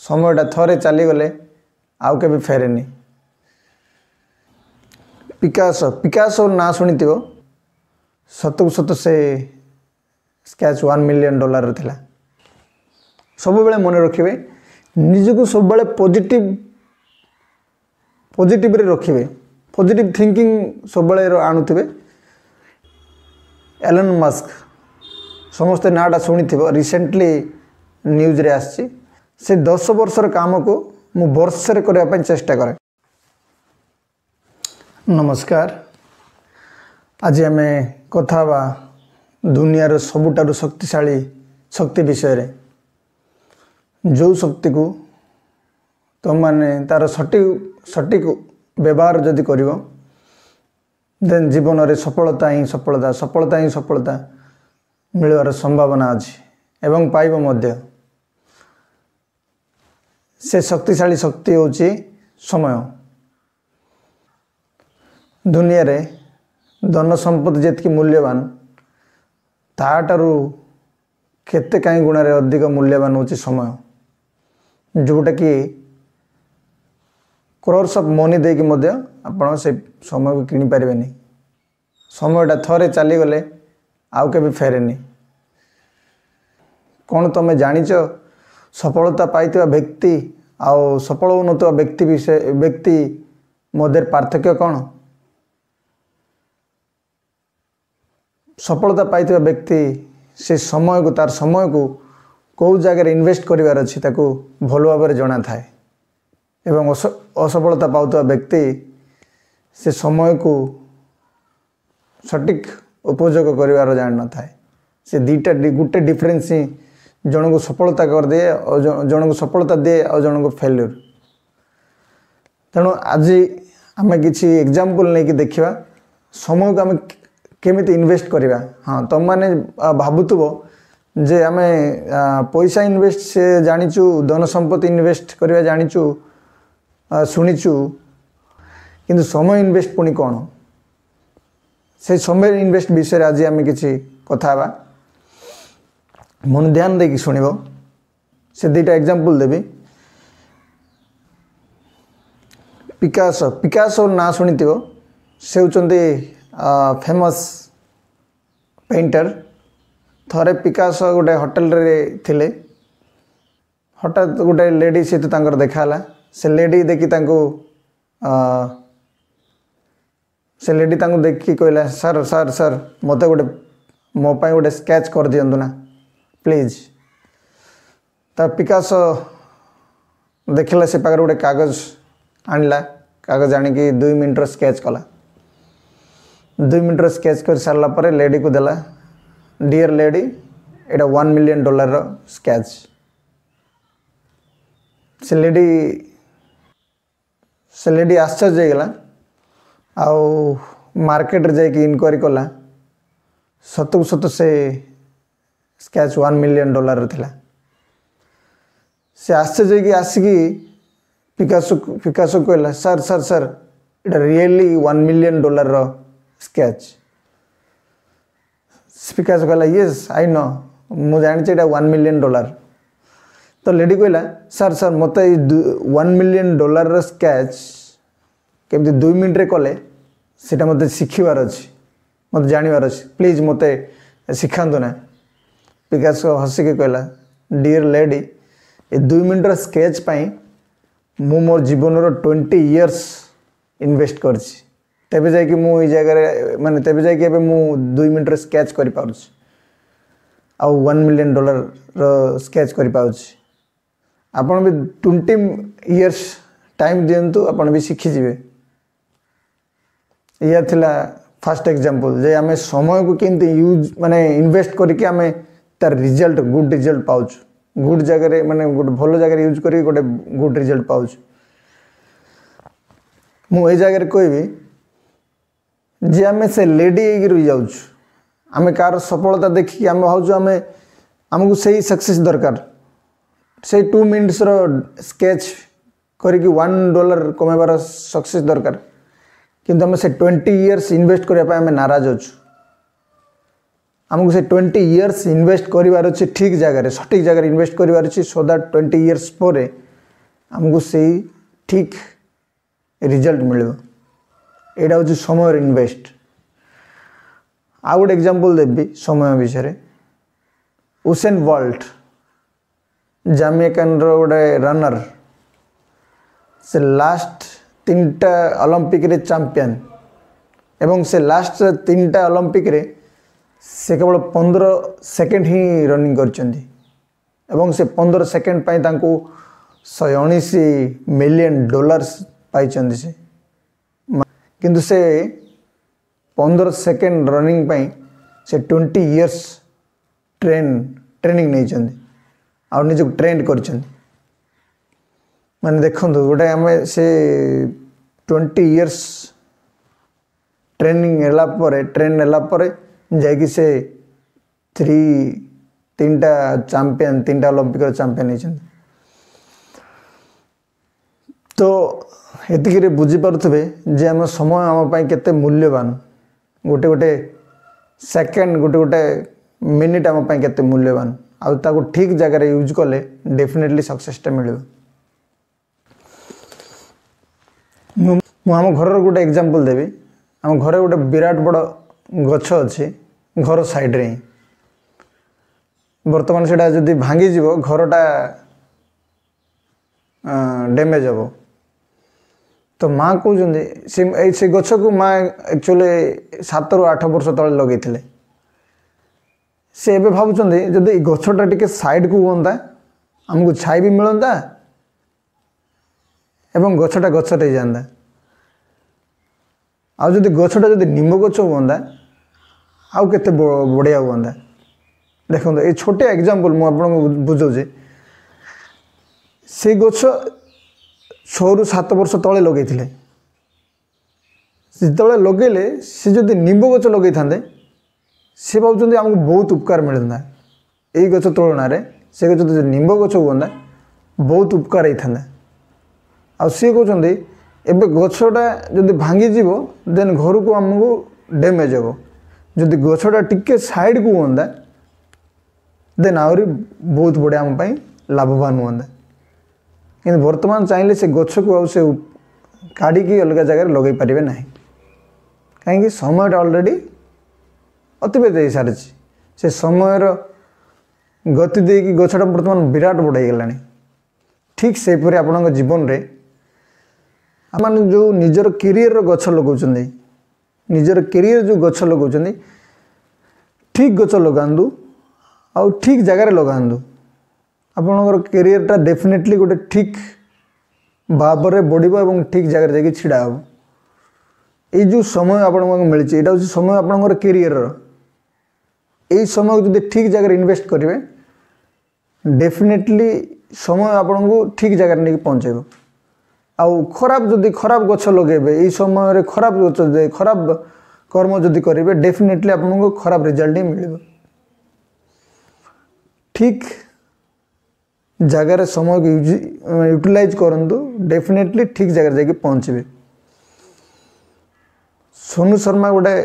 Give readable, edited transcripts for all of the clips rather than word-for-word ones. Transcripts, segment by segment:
সময়टा थरे चलीगले आउ के फेरेनी। पिकासो ना शुणी सतु सत से स्केच $1 मिलियन थिला। सब बेले मन रखिए निजको सब बेले पॉजिटिव रे रखिए, पॉजिटिव थिंकिंग सब बेले आणुथिबे। एलन मस्क समस्ते नाटा शुणी रिसेंटली न्यूज रे आसी से 10 वर्षर काम को मु वर्षे करने चेष्टा करे। नमस्कार, आज आम कथा दुनियार सबुठारु शक्तिशाली शक्ति विषय रे। जो शक्ति को तुम माने तार सटीक व्यवहार जदि करिवो देन जीवन रे सफलता ही सफलता मिलवार संभावना अछि एवं पाइबो मध्य। से शक्तिशाली शक्ति होची समय। दुनिया रे धन संपत्ति जेतकी मूल्यवान ताटारू केते कई गुण रे अधिक मूल्यवान होची समय, जोटा कि क्रोर्स ऑफ मनी देकी मध्य आपण से समय को किनी पारिबेनी। समयटा थरे चलीगले आउ के फेरेनी। कौन तुम जानिच सफलता पाइथिबा व्यक्ति आउ सफल होनथिबा व्यक्ति मध्य पार्थक्य कौन? सफलता पाइथिबा व्यक्ति से समय को तार समय को कौ जगह इन्वेस्ट करिवार अछि ताको भल भाव जना थाए एवं असफलता पाउथिबा व्यक्ति से समय को सटीक उपयोग करिवार जान न थाए। से दीटा गुटे डिफरेंस ही जन को सफलता कर दे और जन को सफलता दे और जन को फेल्यूर। तेणु आज आम किसी एग्जांपल नहीं कि देखा समय को आम केमिति इन्वेस्ट करिवा। हाँ, तुम माने भाबुथुबो जे आम पैसा इन्वेस्ट से जानिचु, धन संपत्ति इन्वेस्ट करिवा जानिचु, शुणीचु, किंतु समय इन्वेस्ट पुणी कौन? से समय इन्वेस्ट विषय आज आम किसी कथा बा। मन ध्यान देकी शुणिबो। से दुईटा एग्जांपल देवी। पिकासो ना शुणी से होचंदी फेमस पेंटर। थरे पिकासो गोटे होटल रे थिले। हठात गोटे लेडी सहित तांकर देखाला। से लेडी देखी तांको से लेडी तांको देखी कहला, सर सर सर मते गोटे मो पाई गोटे स्केच कर दियंतु ना प्लीज। ता पिकासो देखला से पाकर गोटे कागज आणला। कागज आनिकी 2 मिनट स्केच कला। 2 मिनट स्केच कर सारला परे लेडी को देला। डियर लेडी, एटा $1 मिलियन स्केच। से लेडी आश्चर्य गला। आउ मार्केट रे जाके इनक्वारी कला। सतु सत से स्केच $1 मिलियन थिला। से आश्चर्य की आसिकी पिकासो कहला, sir sir sir it really $1 million sketch. Picasso कहला, यस आई नो, मु जानी एटा $1 मिलियन। तो लेडी कहला, सर सर मते $1 मिलियन स्केच केमती 2 मिनट रे कले सेटा मते शिखिबार अछि, मते जानिबार अछि, प्लीज मते शिखांतु ना। पिकासो हसी के कहला, डियर लेडी, ए 2 मिनट स्केच पाई मु मोर जीवन रो 20 इयर्स इन्वेस्ट करछि। तेबे जाय कि मु ई जगह माने तेबे जाय कि एबे मु 2 मिनट स्केच करि पाउछि आ $1 मिलियन रो स्केच करि पाउछि। आपण भी 20 इयर्स टाइम दियंतु, आपण भी शिखि जिवे। यह थिला फर्स्ट एग्जांपल जे आमे समय को केंती यूज माने इन्वेस्ट करके आमे तार रिजल्ट गुड रिजल्ट पाउछ। गुड जगह माने गोटे भल जगह यूज करी गोटे गुड रिजल्ट पाउछ। मु ए जगह कहबी जे आमे से लेडी एगी रही जाउछ। आमे कार सफलता देखि आमे भाउछु आमे हमकु सही सक्सेस दरकार। से 2 मिनट्स रो स्केच करिकि $1 कमेबार सक्सेस दरकार। किंतु आमे से 20 इयर्स इन्वेस्ट करिया पय आमे नाराज होछु। हमकु से 20 इयर्स इन्वेस्ट करिवार अछि ठीक जगह रे, सटीक जगह रे इन्वेस्ट करिवार अछि, सो दैट 20 इयर्स परे आमको से ठीक रिजल्ट मिल यहाँ हूँ समय इन्वेस्ट। आ गोटे एग्जांपल देवी समय विषय उसेन बोल्ट जामेकान गोटे रनर से लास्ट 3टा ओलंपिक रे चैंपियन एवं से लास्ट 3टा ओलंपिक रे से केवल 15 सेकेंड ही रनिंग करचंदी एवं से 15 सेकेंड पाई तांको 119 मिलियन डॉलर्स पाइचंदी से किंतु से 15 सेकेंड रनिंग पाई से 20 इयर्स ट्रेनिंग नहीं चंदी और निज ट्रेंड करचंदी माने देखंतु गोटे आम से 20 इयर्स ट्रेनिंग होला परे ट्रेन होला परे जाकि से 3टा चैंपियन 3टा ओलंपिक चैंपियन नहीं। तो एतिक बुझी पारुथिबे जे आम समय आम पई केते मूल्यवान गोटे गोटे सेकेंड गोटे गोटे मिनिट आम पई केते मूल्यवान आउ ताको ठीक जगह यूज कले डेफिनेटली सक्सेसटा मिल। आम घर गोटे एग्जांपल देवी आम घर गोटे विराट बड़ गछ अच्छी घर साइड रे बर्तमान से जदि भांगी जीव घरटा डैमेज हम तो माँ कहते से गछ को माँ एक्चुअली 7 ରୁ 8 वर्ष तले लगे से एबे भावुं जदि गछटा टिके साइड को होता आमको छाई भी मिलता एवं गछटा गछ रही जाता आउ जदि गछटा जदि निम्ब गछ होता आउ केते बढ़िया होता। देखो ये छोटे एग्जांपल मु आपको बुझाऊे से गछ 6 ରୁ 7 वर्ष तले लगे जिते लगेले से जदि निम्ब गछ लगे था सी भावुं आमको बहुत उपकार मिलता यही गछ तुलन से गछ निम्ब गछ हुआ बहुत उपकार होता आ सी कहते एबे गछटा जदि भांगी जीव देन घर को आमको डैमेज हम जदि गछटा टिके साइड को होता देन आहरी बहुत बढ़िया आम लाभवान होता कि बर्तमान चाहिए से गछ को से काढ़ी अलग जगह लगे पारे ना कहीं समय ऑलरेडी अतिबाहित हो सारी से समय गति देकी गछटा बर्तमान विराट बढ़ाईगला ठीक से आपण जीवन में आम जो निजर कैरियर गछ लगाउछन निजर कैरियर जो गछ लगाउछन ठीक गछ लगांदु आ ठीक जगह लगांदु आपणकर कैरियरटा डेफिनेटली गोटे ठीक भाव में बढ़िबो एवं ठीक जगह जाके छिड़ा हो ये जो समय आपको मिली यहाँ हूँ समय आपणकर कैरियर यही समय जो ठीक जगह इन्वेस्ट करेंगे डेफिनेटली समय आपन को ठीक जगह नहीं पहुँचेब आउ खराब जदि खराब गछ लगे ये समय खराब गछ खराब कर्म जदि करेंगे डेफिनेटली आपको खराब रिजल्ट ही मिल। ठीक जगार समय को यूटिलाइज करंतु डेफिनेटली ठीक जगह जाके पहुँचे। सोनू शर्मा गोटे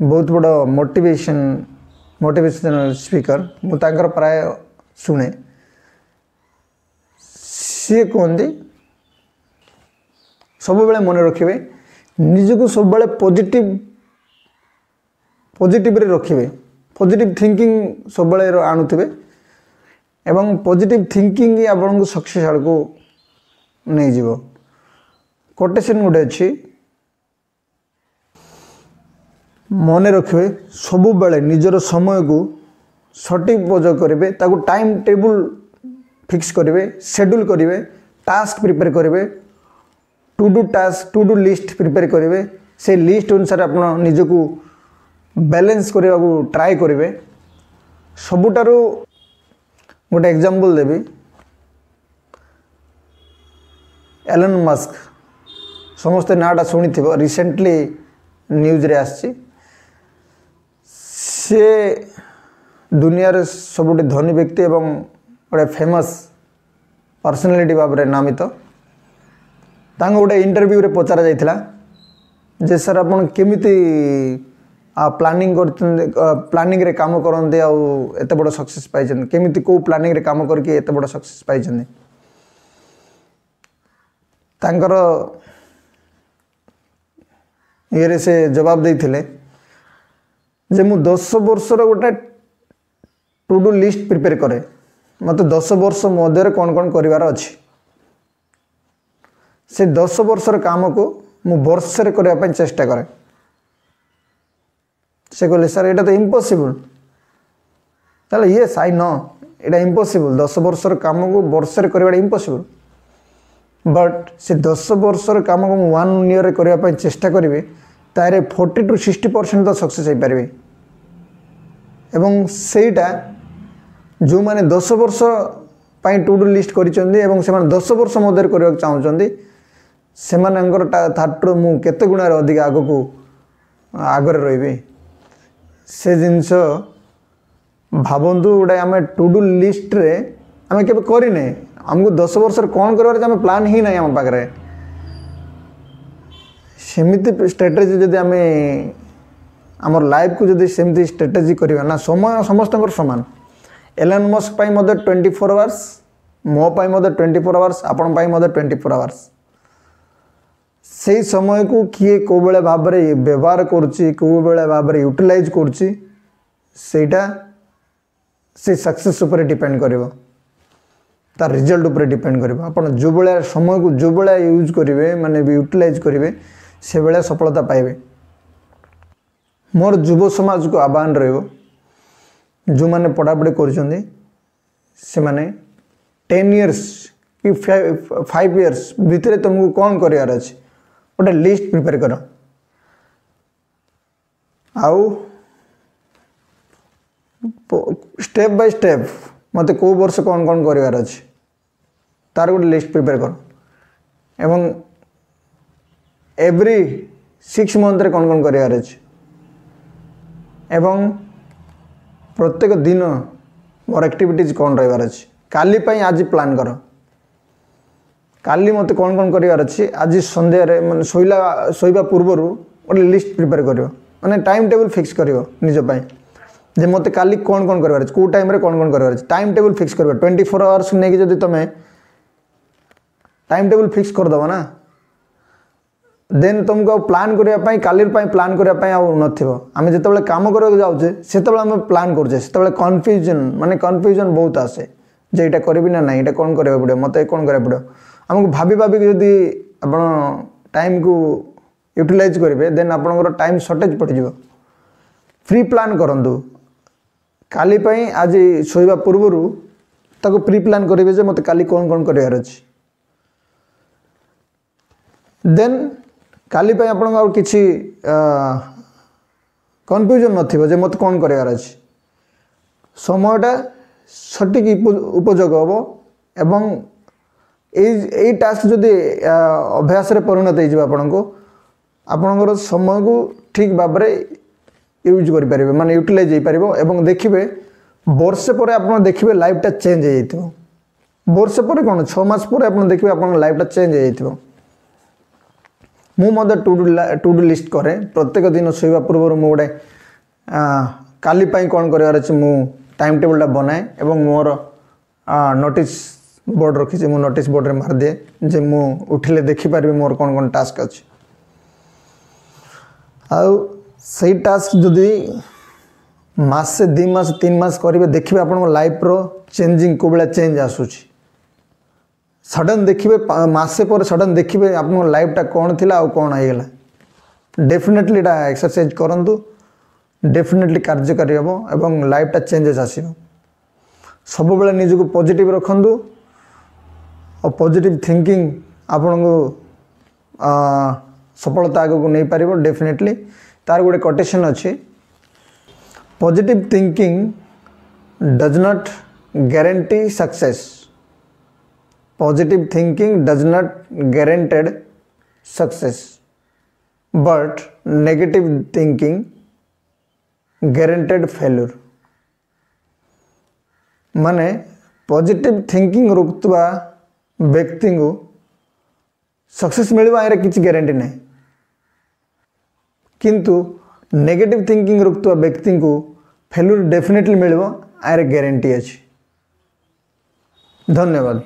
बहुत बड़ा मोटिवेशनल स्पीकर मुझे प्राय शुणे सी कहते सब बेले मन रखिए निजको सब बेले पॉजिटिव रे रखिए पॉजिटिव थिंकिंग सब बेले आणुथिबे एवं पॉजिटिव थिंकिंग ही आपको सक्सेस आड़ को नहीं जीव। कोटेशन गोटे अच्छी मन रखिए सब बेले निजर समय को सटीक उपयोग करेंगे ताको टाइम टेबल फिक्स करेंगे शेड्यूल करेंगे टास्क प्रिपेयर करेंगे टू डू लिस्ट प्रिपेयर करेंगे से लिस्ट अनुसार आप निजको बैलेंस करने को ट्राए करेंगे। सबुठारु गोटे एग्जांपल देवी एलन मस्क समस्ते नाटा शुणी थी रिसेंटली न्यूज रे आसी से दुनिया सबुठ धनी व्यक्ति एवं गोटे फेमस पर्सनालिटी भाव में नामित गोटे इंटरव्यू रे पचरा जाइथिला जे सर आपन केमिति प्लानिंग रे काम करते एत बड़ सक्सेस पाई केमिति को प्लानिंग रे काम करके एत बड़ सक्सेस पाई तांकर ये से जवाब देते जे मु 10 वर्षर गोटे टू डू लिस्ट प्रिपेयर करे मत 10 वर्ष मध्य कौन कौन करार अच्छी से 10 वर्षर काम को मु वर्षे करने चेष्टा करे से कहले सर एटा तो इम्पॉसिबल ताले yes I know Etah impossible 10 वर्षर काम को वर्षे करवाटा इम्पॉसिबल बट से 10 वर्षर काम को 1 ईयर करने चेष्टा करी तारे 40 to 60% तो सक्सेस हो पारे एवं सेटा जो माने 10 वर्ष पाई टू डू लिस्ट करिसेंती एवं से 10 वर्ष मध्य करने चाहते से थाटू मु केते गुणार अधिक आग को आगे रही से जिनस भावतु गोटे आम टू डू लिस्ट रे आम के करने आमको 10 वर्ष कौन कर प्लान ही ना आम पाखे सेमती स्ट्रेटेजी जदि आम आमर लाइफ को जदि सेमती स्ट्रेटेजी करवा ना समय समस्त सामान एलन मस्क पाई 24 आवर्स मो पाई 24 आवर्स आपण पाई 24 आवर्स से समय को किए को बेले भाव में व्यवहार करुच्ची को बेले भाव में यूटिलाइज करुच्ची सेटा से सक्सेस उपर डिपेंड करिवो तार रिजल्ट उपर डिपेंड करिवो आपण जो बेले समय को जो बेले यूज करिवे माने यूटिलाइज करिवे से बेले सफलता पाइबे मोर युव समाज को आह्वान रहिबो जो माने पढ़ापढ़ी करुछंदी से माने 10 इयर्स कि 5 इयर्स भितर तुमको कौन करार अच्छे गोटे लिस्ट प्रिपेयर कर आउ स्टेप बाय स्टेप मत को वर्ष कौन कौन करार अच्छे तार गोटे लिस्ट प्रिपेयर कर एवं एवरी 6 मंथ कौन कौन करार अच्छे एवं प्रत्येक दिन मोर एक्टिविटीज कौन रही अच्छे काली पाई आज प्लान कर काली मत कौन कौन करार अच्छी आज संध्यार मैं शोवा पूर्वर गोटे लिस्ट प्रिपेयर कर मैंने टाइम टेबल फिक्स कर निजपाई जे मत काली कौन कौन करार कौ टाइम कौन कौन करार टाइम टेबल फिक्स कर 24 आवर्स नहीं कि तुम्हें टाइम टेबल फिक्स करदेव ना देन तुमको प्लान करने काली प्लान करने आम जो कम करने जाऊे से प्लान करुचे से कन्फ्यूजन माने कन्फ्यूजन बहुत आसे जे यहाँ करी ना ना यहाँ कौन करा पड़ो मत कौन करा पड़ो आमको भाभी जदि आप टाइम को यूटिलाइज करेंगे देन आपंकर टाइम शॉर्टेज पड़ज फ्री प्लान करूँ काली आज शोवा पूर्वर ताको प्री प्लान करेंगे जे मत काली कौन कौन करार अच्छे देन काली आपन किसी कन्फ्यूजन नथिबो जे मत कौन करार अच्छे समयटा सठिक उपयोग हम एवं यही टास्क जदि अभ्यास परिणत हो आपणकर समय को ठीक भाव में यूज करें माने यूटिलाइज हो पार एवं देखिए वर्षे पर आप देखिए लाइफटा चेंज हो जाइए वर्षे पर कौन 6 मास पर आप देखिए आप लाइफटा चेंज हो जाइए मुझे टू डू लिस्ट करे प्रत्येक दिन शोवा पूर्व मु गोटे काली कौन करार अच्छे मु टाइम टेबलटा बनाए एवं मोर नोटिस बोर्ड रखी मु नोटिस बोर्ड रे मार दिए जे मु उठिले देखिपारि मोर कौन कौन टास्क अच्छे आउ सही टास्क जदि मासे 2 मास 3 मास करेंगे देखिए आप लाइफ रो चेंजिंग को बेला चेंज आसूची सडन देखिए मासे पर सडन देखिए आप लाइफटा कौन थिला आ कौन आईगला डेफिनेटली एक्सरसाइज करंतु डेफिनेटली कार्यकारी हम एवं लाइफटा चेंजेस आसो सब बेले निजको पॉजिटिव रखंतु और पॉजिटिव थिंकिंग आपन को सफलता आगे को नहीं पार डेफिनेटली तार गोटे कोटेशन अच्छी positive thinking does not guarantee success positive thinking does not guaranteed success but negative thinking guaranteed failure माने पॉजिटिव थिंकिंग रुकवा व्यक्ति को सक्सेस मिलवा किसी गारंटी नहीं किंतु नेगेटिव थिंकिंग रुकवा व्यक्ति को फेल्यूर डेफिनेटली मिलवा आर गारंटी अच्छी। धन्यवाद।